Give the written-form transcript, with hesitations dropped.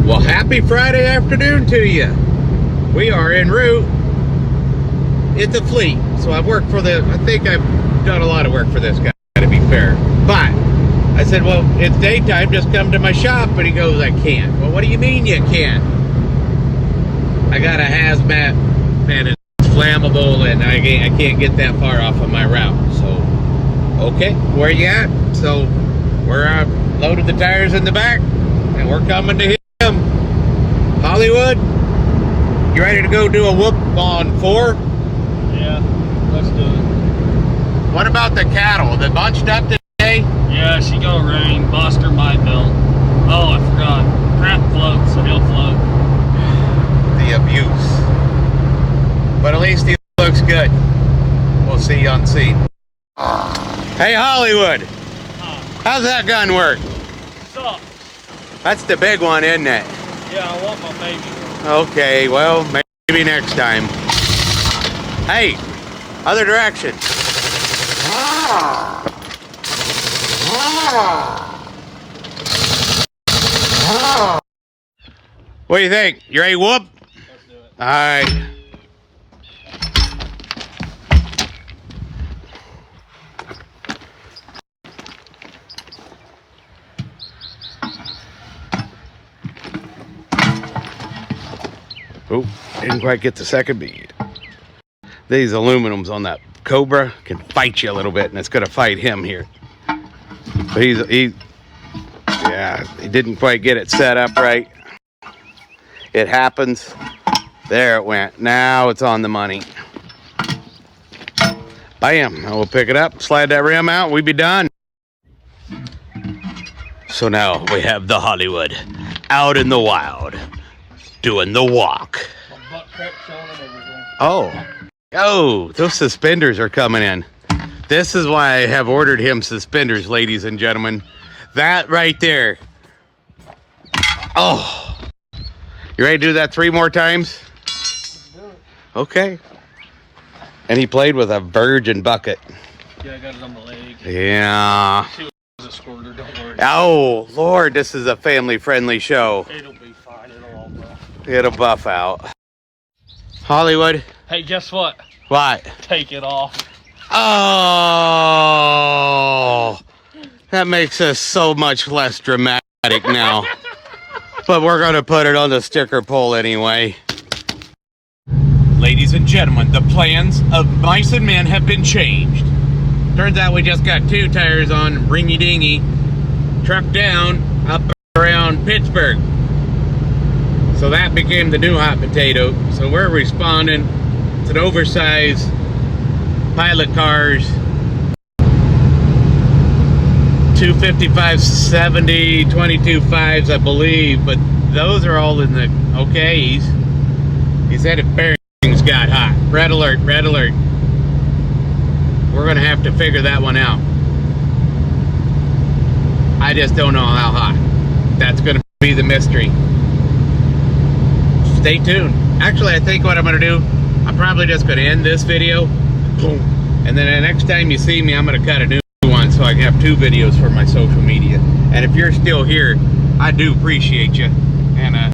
Well, happy Friday afternoon to you. We are en route. It's a fleet. So I think I've done a lot of work for this guy, to be fair. But I said, well, it's daytime, just come to my shop. And he goes, I can't. Well, what do you mean you can't? I got a hazmat and it's flammable and I can't get that far off of my route. So, okay, where you at? So we're loaded the tires in the back and we're coming to him. Hollywood, you ready to go do a whoop on 4? Yeah, let's do it. What about the cattle? They bunched up today? Yeah, she gonna rain. Lost her my belt. Oh, I forgot. Crap floats, so he'll float. The abuse. But at least he looks good. We'll see you on scene. Hey, Hollywood. How's that gun work? Sucks. That's the big one, isn't it? Yeah, I want my baby. Okay, well, maybe next time. Hey, other direction. What do you think? You ready to whoop? Let's do it. All right. Oh, didn't quite get the second bead. These aluminums on that Cobra can fight you a little bit, and it's going to fight him here. But he didn't quite get it set up right. It happens. There it went. Now it's on the money. Bam. We'll pick it up, slide that rim out, we'd be done. So now we have the Hollywood out in the wild, doing the walk. My butt crack showing and everything. Oh, those suspenders are coming in. This is why I have ordered him suspenders, ladies and gentlemen. That right there. Oh, you ready to do that 3 more times? Let's do it. Okay. And he played with a virgin bucket. Yeah, I got it on my leg. Yeah. She was a squirter, don't worry. Oh, Lord, this is a family-friendly show. It'll be fine, it'll all buff. It'll buff out. Hollywood. Hey, guess what? What? Take it off. Oh, that makes us so much less dramatic now. But we're going to put it on the sticker pole anyway. Ladies and gentlemen, the plans of Mice and Men have been changed. Turns out we just got 2 tires on Ringy Dingy, truck down up around Pittsburgh. So that became the new hot potato. So we're responding. It's an oversized pilot cars, 255/70, 22.5s, I believe, but those are all in the okays. He said if bearings got hot. Red alert, red alert. We're gonna have to figure that one out. I just don't know how hot. That's gonna be the mystery. Stay tuned. Actually, I think what I'm gonna do, I'm probably just gonna end this video, boom, and then the next time you see me, I'm gonna cut a new one so I can have 2 videos for my social media. And if you're still here, I do appreciate you. And